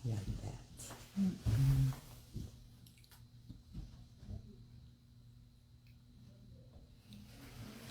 Yeah, do that.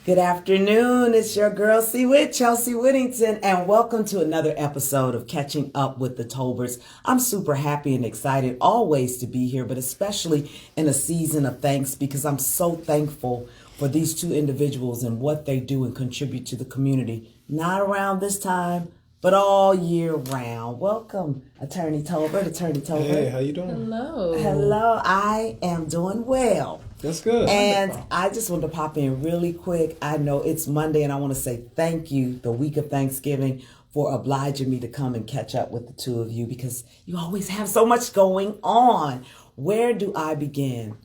Good afternoon. It's your girl C Wit, Chelsea Whittington, and welcome to another episode of Catching Up with the Tolberts. I'm super happy and excited always to be here, but especially in a season of thanks because I'm so thankful for these two individuals and what they do and contribute to the community. Not around this time, but all year round. Welcome, Attorney Tolbert. Attorney Tolbert. Hey, how you doing? Hello. Hello. I am doing well. That's good. And Wonderful. I just want to pop in really quick. I know it's Monday and I want to say thank you, the week of Thanksgiving, for obliging me to come and catch up with the two of you because you always have so much going on. Where do I begin?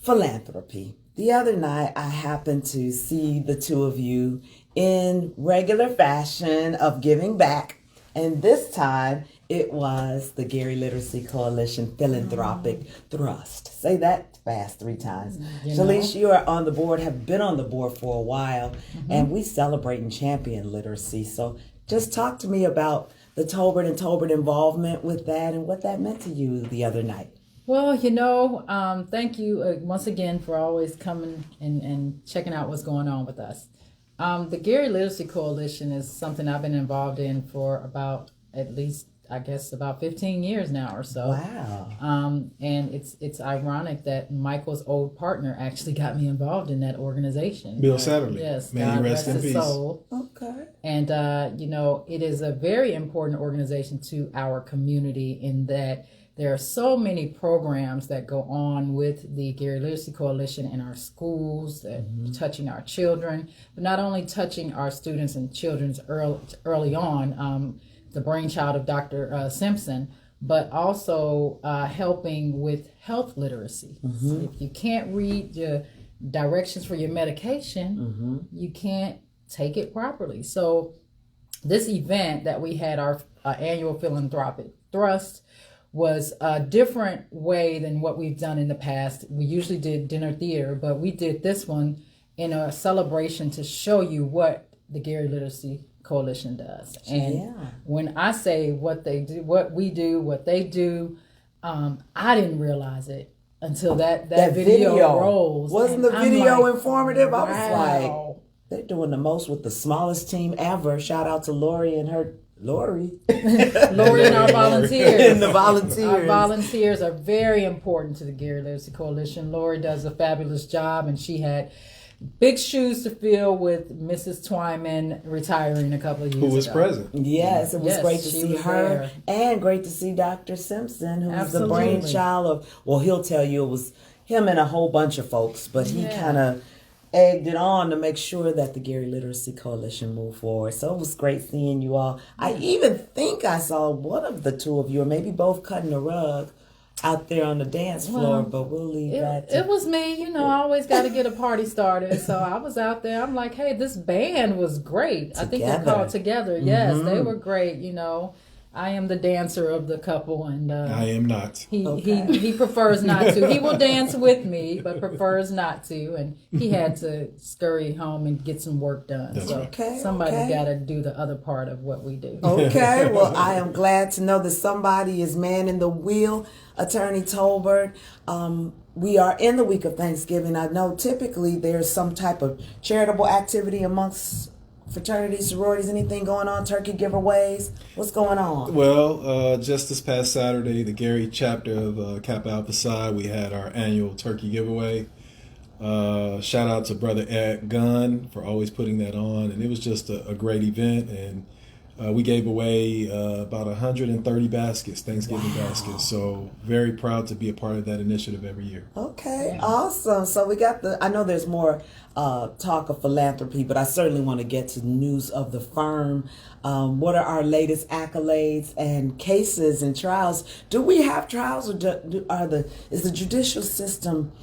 Philanthropy. The other night, I happened to see the two of you in regular fashion of giving back. And this time, it was the Gary Literacy Coalition Philanthropic Thrust. Say that fast 3 times. Shalish, you are on the board, have been on the board for a while, and we celebrate and champion literacy. So just talk to me about the Tolbert and Tolbert involvement with that and what that meant to you the other night. Well, thank you once again for always coming and checking out what's going on with us. The Gary Literacy Coalition is something I've been involved in for about at least, I guess, about 15 years now or so. Wow. And it's ironic that Michael's old partner actually got me involved in that organization. Bill Satterley. Yes, May God he rest in his peace. soul. Okay. And, it is a very important organization to our community in that there are so many programs that go on with the Gary Literacy Coalition in our schools, touching our children, but not only touching our students and children's early on, the brainchild of Dr. Simpson, but also helping with health literacy. So if you can't read the directions for your medication, you can't take it properly. So this event that we had, our annual philanthropic thrust, was a different way than what we've done in the past. We usually did dinner theater, but we did this one in a celebration to show you what the Gary Literacy Coalition does. And when I say what they do, what we do, what they do, I didn't realize it until that video rolls. Wasn't the video like, informative? wow. I was like, they're doing the most with the smallest team ever. Shout out to Lori and her Lori and our volunteers. And the volunteers. Our volunteers are very important to the Gary Literacy Coalition. Lori does a fabulous job, and she had big shoes to fill with Mrs. Twyman retiring a couple of years ago. Who was present. Yes, it was great to she see was her there. and great to see Dr. Simpson, who was the Absolutely. brainchild of, well, he'll tell you it was him and a whole bunch of folks, but he kind of egged it on to make sure that the Gary Literacy Coalition moved forward. So it was great seeing you all. I even think I saw one of the two of you, or maybe both, cutting the rug out there on the dance floor, but we'll leave that to... It was me, I always got to get a party started. So I was out there. I'm like, hey, this band was great. I think they're called Together. Yes, they were great, I am the dancer of the couple, and I am not. He prefers not to. He will dance with me, but prefers not to. And he had to scurry home and get some work done. That's so right. somebody got to do the other part of what we do. Okay, well, I am glad to know that somebody is manning the wheel, Attorney Tolbert. We are in the week of Thanksgiving. I know typically there's some type of charitable activity amongst fraternities, sororities, anything going on, turkey giveaways? What's going on? Well, just this past Saturday, the Gary chapter of Kappa Alpha Psi, we had our annual turkey giveaway. Shout out to Brother Ed Gunn for always putting that on. And it was just a great event. And we gave away about 130 baskets, Thanksgiving baskets. So very proud to be a part of that initiative every year. Okay, awesome. So we got I know there's more talk of philanthropy, but I certainly want to get to news of the firm. What are our latest accolades and cases and trials? Do we have trials, or is the judicial system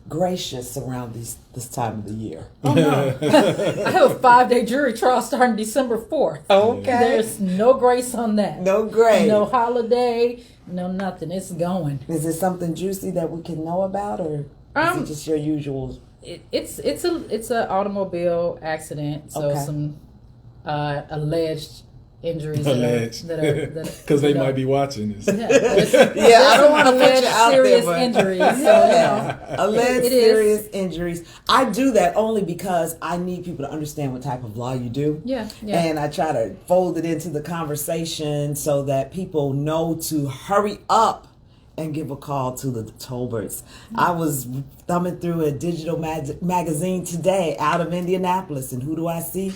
gracious around this time of the year? Oh no. I have a 5-day jury trial starting December 4th. Okay. There's no grace on that. No grace. No holiday, no nothing. It's going. Is it something juicy that we can know about, or is it just your usual? It's a automobile accident. So some alleged injuries Alleged. that are Because they might be watching this. Yeah, I don't want to put you out serious there, but injuries. So, alleged it is. serious injuries. I do that only because I need people to understand what type of law you do. Yeah. And I try to fold it into the conversation so that people know to hurry up and give a call to the Tolberts. I was thumbing through a digital magazine today out of Indianapolis, and who do I see?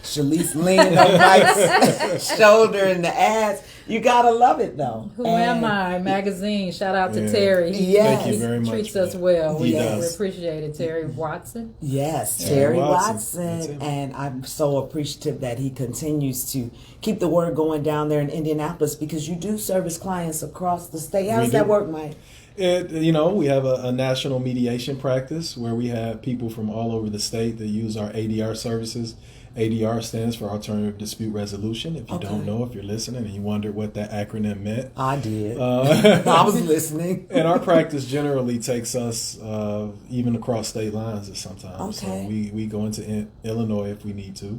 Shalice leaning on Mike's shoulder in the ads. You gotta love it though. Who Am I? Magazine. Shout out to Yeah. Terry. Yes. Thank you very much. Treats for us that. well. He We does. appreciate it. Terry Watson. Yes, Yeah, Terry Watson. Watson. That's him. And I'm so appreciative that he continues to keep the word going down there in Indianapolis, because you do service clients across the state. How We does that do. work, Mike? We have a national mediation practice where we have people from all over the state that use our ADR services. ADR stands for Alternative Dispute Resolution. If you Okay. don't know, if you're listening and you wondered what that acronym meant. I did. Uh, I was listening. And our practice generally takes us even across state lines sometimes. Okay. So we go into Illinois if we need to.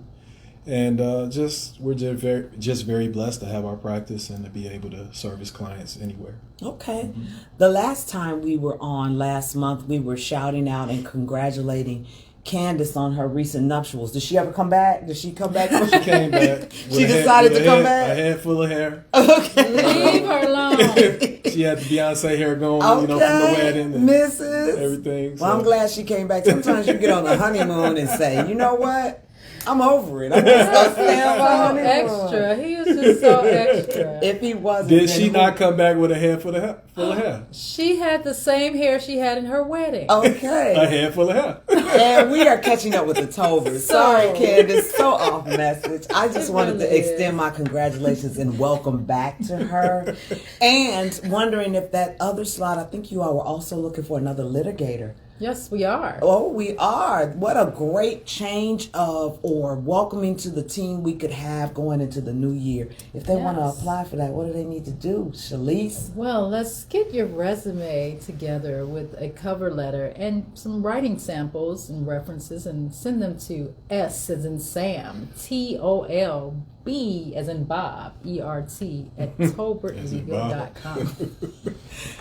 And we're just very blessed to have our practice and to be able to service clients anywhere. Okay. The last time we were on last month, we were shouting out and congratulating Candace on her recent nuptials. Did she ever come back? Did she come back? She came back. She decided to come back? A head full of hair. Leave her alone. She had the Beyonce hair going, from the wedding and Mrs. everything. Well, I'm glad she came back. Sometimes you get on a honeymoon and say, you know what? I'm over it. I'm just going to stay on my honeymoon. Extra. He was just so extra. If he wasn't, Did then she who- not come back with a head full of hair? She had the same hair she had in her wedding. A Okay. head full of hair. And we are catching up with the Tolberts. Sorry, Candace. So off message. I just It wanted to really extend my congratulations and welcome back to her. And wondering if that other slot, I think you all were also looking for another litigator. Yes, we are. Oh, we are. What a great change of or welcoming to the team we could have going into the new year. If they want to Yes. apply for that, what do they need to do? Shalice? Well, let's get your resume together with a cover letter and some writing samples and references and send them to S as in Sam, TOLB as in Bob, ERT at tolbertlegal.com.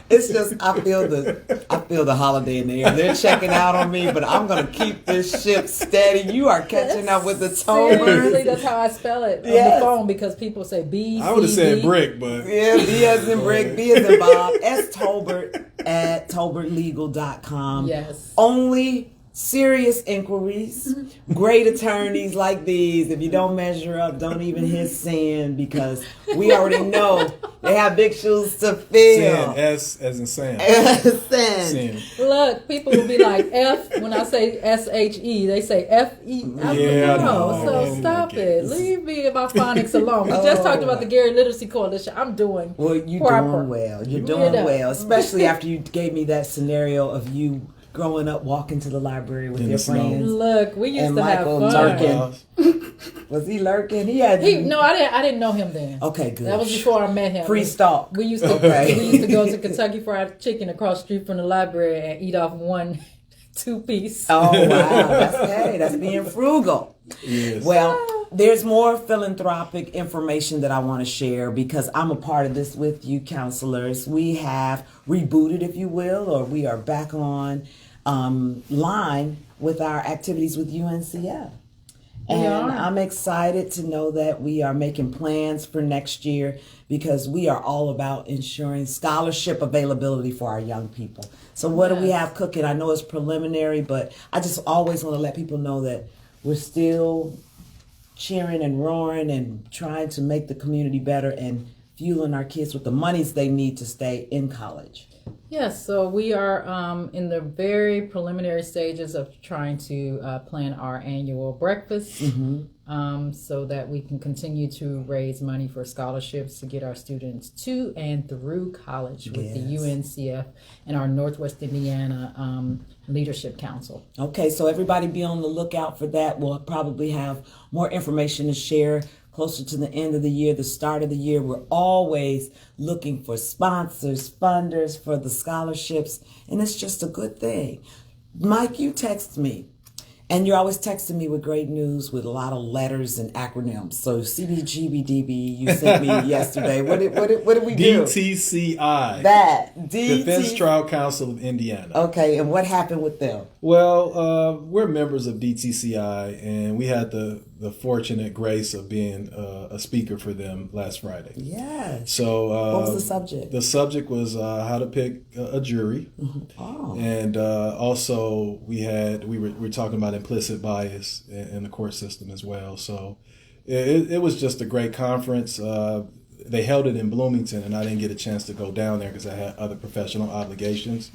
It's just I feel the holiday in the air. They're checking out on me, but I'm gonna keep this ship steady. You are catching up with the Seriously, Tolberts. that's how I spell it on Yes. the phone because people say B. I would have C, said D. brick, but Yeah, B as in Brick, B as in Bob, S Tolbert at tolbertlegal.com. Yes. Only serious inquiries, great attorneys like these. If you don't measure up, don't even hit send, because we already know they have big shoes to fill. Sam, S as in Sam. Send. Sam. Look, people will be like F when I say SHE, they say FE. Yeah, I know. So Yeah, stop yeah. it. Leave me and my phonics alone. We just talked about the Gary Literacy Coalition. I'm doing Well, you're proper. doing well. You're doing know. well, especially after you gave me that scenario of you growing up walking to the library with In your the snow. friends. Look, we used And to Michael have fun. lurking. Was he lurking? He had. No, I didn't know him then. Okay, good. That was before I met him. Pre-stalk. We used to Okay. we used to go to Kentucky Fried Chicken across the street from the library and eat off one 2-piece. Oh wow, that's being frugal. Yes. Well, there's more philanthropic information that I want to share because I'm a part of this with you, counselors. We have rebooted, if you will, or we are back on line with our activities with UNCF. And I'm excited to know that we are making plans for next year because we are all about ensuring scholarship availability for our young people. So what do we have cooking? I know it's preliminary, but I just always want to let people know that we're still cheering and roaring and trying to make the community better and fueling our kids with the monies they need to stay in college. Yes, so we are in the very preliminary stages of trying to plan our annual breakfast so that we can continue to raise money for scholarships to get our students to and through college with the UNCF and our Northwest Indiana Leadership Council. Okay, so everybody be on the lookout for that. We'll probably have more information to share closer to the end of the year, the start of the year. We're always looking for sponsors, funders for the scholarships, and it's just a good thing. Mike, you text me, And you're always texting me with great news with a lot of letters and acronyms. So CBGBDB, you sent me yesterday. What did we do? DTCI. That. Defense Trial Council of Indiana. Okay, and what happened with them? Well, we're members of DTCI, and we had the fortunate grace of being a speaker for them last Friday. Yes. So what was the subject? The subject was how to pick a jury. Oh. And also we were talking about implicit bias in the court system as well. So it was just a great conference. They held it in Bloomington, and I didn't get a chance to go down there because I had other professional obligations.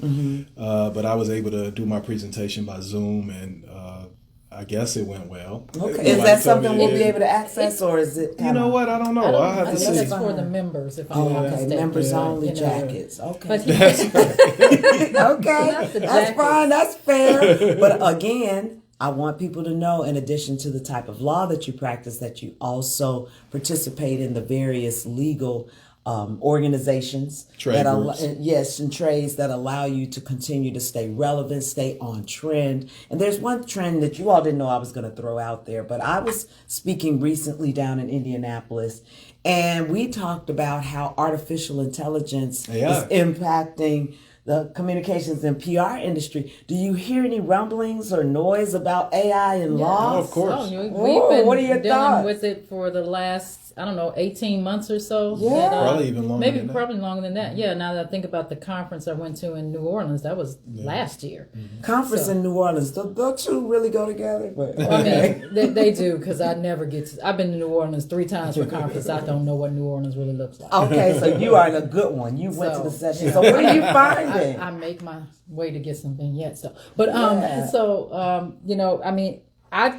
But I was able to do my presentation by Zoom, and I guess it went well. Okay, is that something we'll be able to access, or is it? You know what? I don't know. I'll have I to think see. it's for the members. If I'm not Okay, mistaken. members only You know. jackets. Okay. But Okay, the that's jackets. fine, that's fair. But again, I want people to know, in addition to the type of law that you practice, that you also participate in the various legal organizations Trade that groups. yes, and trades that allow you to continue to stay relevant, stay on trend. And there's one trend that you all didn't know I was going to throw out there, but I was speaking recently down in Indianapolis, and we talked about how artificial intelligence AI. is impacting the communications and PR industry. Do you hear any rumblings or noise about AI in law? Oh, of course. Oh, we've Oh, been what are your dealing thoughts? with it for the last, 18 months or so. Yeah. Probably even longer Maybe than that. probably longer than that. Yeah, now that I think about the conference I went to in New Orleans, that was last year. Conference in New Orleans. The two really go together. But I mean, they do, because I never get to. I've been to New Orleans 3 times for conference. I don't know what New Orleans really looks like. Okay, so you are in a good one. You went to the So, session. So what are you finding? I make my way to get some vignettes. So, but Yeah. you know, I mean, I've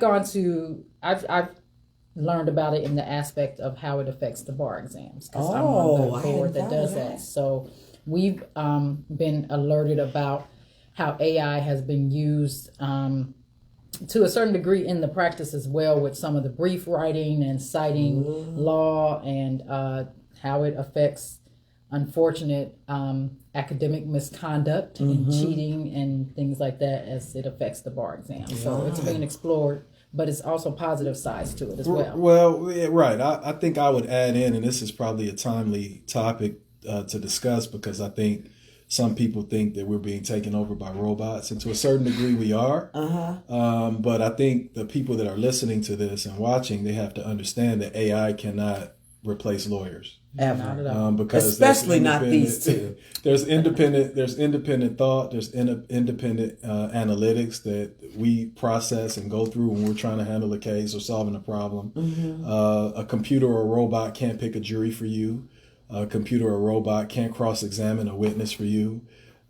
learned about it in the aspect of how it affects the bar exams, because I'm Oh, on I the board hadn't that does thought of that. that. So we've been alerted about how AI has been used to a certain degree in the practice as well, with some of the brief writing and citing law, and how it affects unfortunate academic misconduct and cheating and things like that as it affects the bar exam. So it's being explored, but it's also positive sides to it as well. Well, yeah, right. I think I would add in, and this is probably a timely topic to discuss, because I think some people think that we're being taken over by robots, and to a certain degree we are. But I think the people that are listening to this and watching, they have to understand that AI cannot replace lawyers. Not Ever. at all. Because Especially there's not these two. There's independent thought. There's independent analytics that we process and go through when we're trying to handle a case or solving a problem. A computer or a robot can't pick a jury for you. A computer or a robot can't cross-examine a witness for you.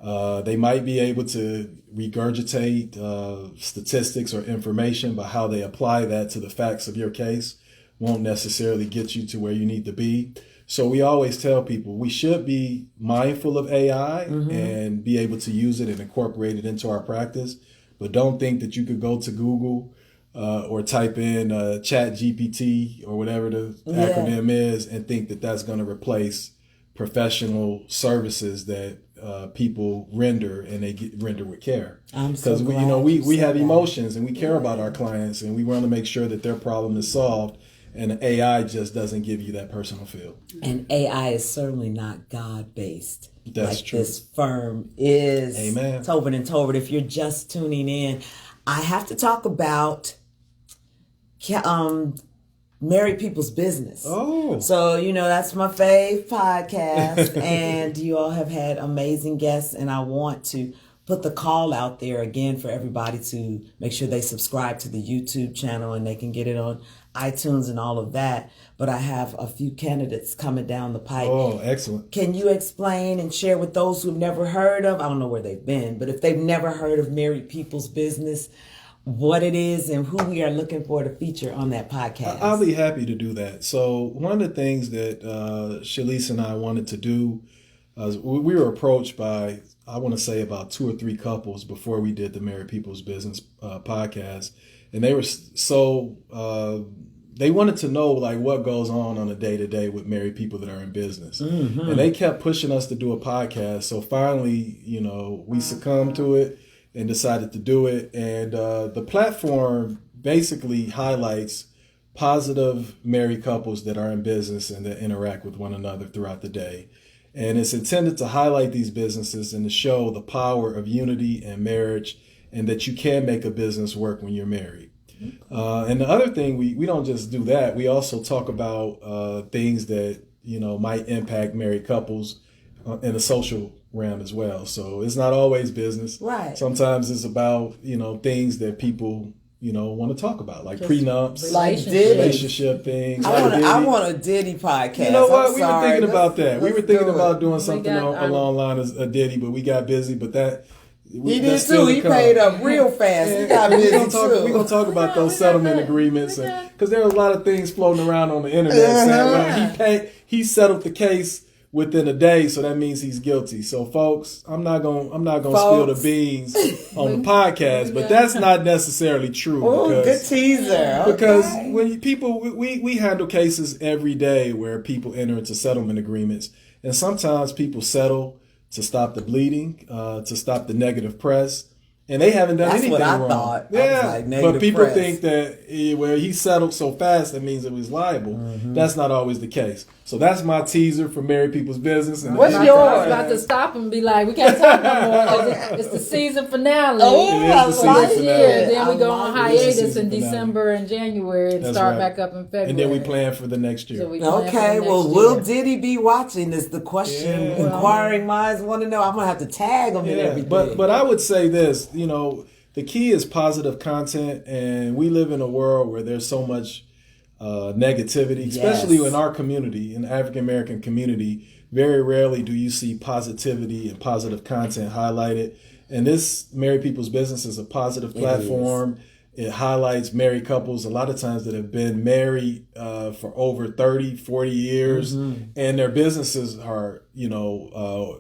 They might be able to regurgitate statistics or information, but how they apply that to the facts of your case won't necessarily get you to where you need to be. So we always tell people we should be mindful of AI and be able to use it and incorporate it into our practice. But don't think that you could go to Google or type in Chat GPT or whatever the acronym is and think that that's going to replace professional services that people render, and they render with care. Because we have emotions and we care about our clients, and we want to make sure that their problem is solved. And AI just doesn't give you that personal feel. And AI is certainly not God-based. That's like true. This firm is. Amen. Tolbert and Tolbert. If you're just tuning in, I have to talk about married people's business. Oh. So, that's my fave podcast. And you all have had amazing guests. And I want to put the call out there again for everybody to make sure they subscribe to the YouTube channel, and they can get it on iTunes and all of that. But I have a few candidates coming down the pipe. Oh, excellent. Can you explain and share with those who've never heard of, I don't know where they've been, but if they've never heard of Married People's Business, what it is and who we are looking for to feature on that podcast? I'll be happy to do that. So one of the things that Shalise and I wanted to do, we were approached by, I want to say, about 2 or 3 couples before we did the Married People's Business podcast. And they were they wanted to know like what goes on a day-to-day with married people that are in business. And they kept pushing us to do a podcast. So finally, we succumbed to it. and decided to do it. And the platform basically highlights positive married couples that are in business and that interact with one another throughout the day. And it's intended to highlight these businesses and to show the power of unity and marriage, and that you can make a business work when you're married. And the other thing, we don't just do that. We also talk about things that, might impact married couples in a social realm as well. So it's not always business. Right. Sometimes it's about, things that people, want to talk about, like prenups, Like Diddy. relationship things. I want a Diddy podcast. You know what? I'm we sorry. were thinking about that. We let's were thinking do about it. doing something along the line of a Diddy, but we got busy. But that He did too. He paid up real fast. He got busy We're too. gonna talk about those settlement agreements, because there are a lot of things floating around on the internet saying, well, he settled the case within a day, so that means he's guilty. So, folks, I'm not gonna spill the beans on the podcast, but that's not necessarily true. Oh, good teaser. Because Okay. when we handle cases every day where people enter into settlement agreements, and sometimes people settle to stop the bleeding, to stop the negative press. And they haven't done anything That's what I wrong. thought. I Yeah, was like, negative but people press. think that he settled so fast, that means it was liable. Mm-hmm. That's not always the case. So that's my teaser for Married People's Business. And What's I yours? was about to stop and be like, we can't talk no more, 'cause it's the season finale. Oh, It is the season This finale. year, then we I go love on it. It is the hiatus season in finale. December and January and That's start right. back up in February. And then we plan for the next year. So we plan for Okay, the well, next will year. Diddy be watching? Is the question Yeah. inquiring minds want to know. I'm gonna have to tag him and everything. But I would say this, the key is positive content, and we live in a world where there's so much negativity, especially Yes. in our community, in the African American community. Very rarely do you see positivity and positive content highlighted. And this Married People's Business is a positive platform. It highlights married couples a lot of times that have been married for over 30, 40 years, and their businesses are,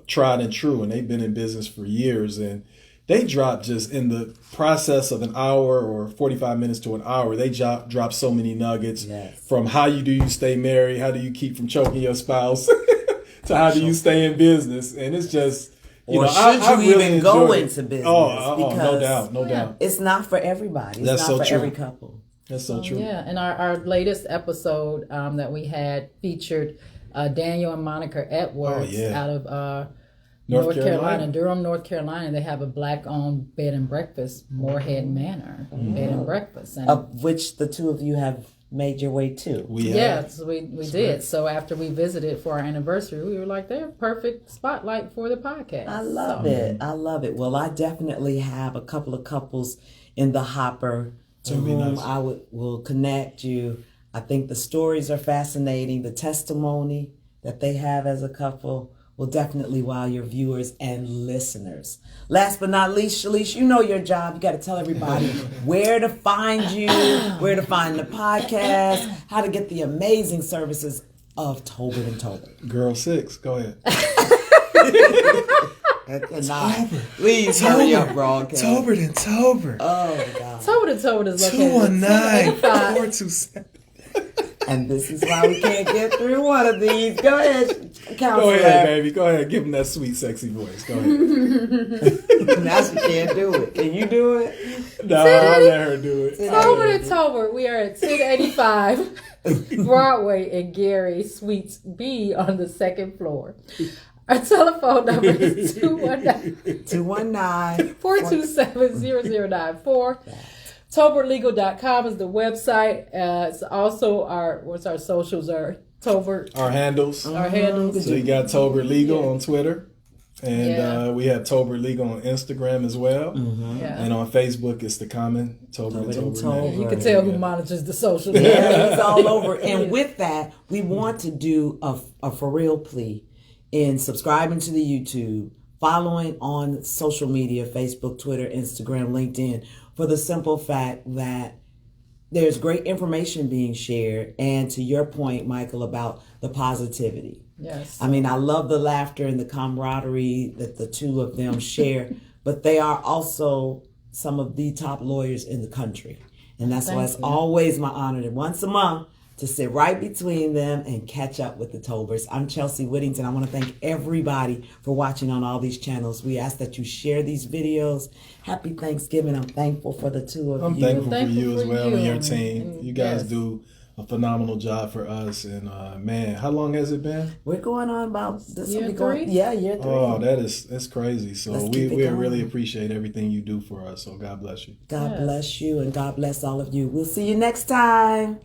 tried and true, and they've been in business for years. And they drop, just in the process of an hour or 45 minutes to an hour, they drop so many nuggets from how do you stay married, how do you keep from choking your spouse, to how do you stay in business. And it's just, Or should I you really even go enjoy it. into business? Oh, Because no doubt. it's not for everybody. It's That's not so for true. every couple. That's so true. Yeah, and our latest episode that we had featured Daniel and Monica Edwards out of North Carolina, Durham, North Carolina. They have a black-owned bed and breakfast, Moorhead Manor Bed and Breakfast, and Of which the two of you have made your way to. yes, we did. So after we visited for our anniversary, we were like, they're a perfect spotlight for the podcast. I love it. I love it. Well, I definitely have a couple of couples in the hopper to whom I will connect you. I think the stories are fascinating. The testimony that they have as a couple will definitely wow your viewers and listeners. Last but not least, Shalice, you know your job. You got to tell everybody where to find you, where to find the podcast, how to get the amazing services of Tolbert and Tolbert. Girl 6, go ahead. Please hurry up, broadcast. Tolbert and Tolbert. Oh, my God. Toba is located at 219-427. And this is why we can't get through one of these. Go ahead, Go ahead, baby. Go ahead. Give him that sweet, sexy voice. Go ahead. Now she can't do it. Can you do it? No, I'll let her do it. Toba. We are at 1085 Broadway in Gary, Suites B on the second floor. Our telephone number is 219-427-0094. TolbertLegal.com is the website. It's also our socials are Tolbert. Our handles. Our handles. So you got Tolbert Legal on Twitter. And we have Tolbert Legal on Instagram as well. Yeah. And on Facebook, it's the common Tolbert and Tolbert. You can tell who monitors the social Yeah, media. he's all over. And with that, we want to do a for real plea in subscribing to the YouTube, following on social media, Facebook, Twitter, Instagram, LinkedIn, for the simple fact that there's great information being shared. And to your point, Michael, about the positivity. Yes. I mean, I love the laughter and the camaraderie that the two of them share, but they are also some of the top lawyers in the country. And that's why it's always my honor to once a month to sit right between them and catch up with the Tolberts. I'm Chelsea Whittington. I want to thank everybody for watching on all these channels. We ask that you share these videos. Happy Thanksgiving. I'm thankful for the two of you. I'm thankful for you as well and your and- team. and You guys yes. do a phenomenal job for us. And man, how long has it been? We're going on about this will Year be going, three? yeah, year 3. Oh, that's crazy. So Let's we keep it we going. really appreciate everything you do for us. So God bless you. God Yes. bless you and God bless all of you. We'll see you next time.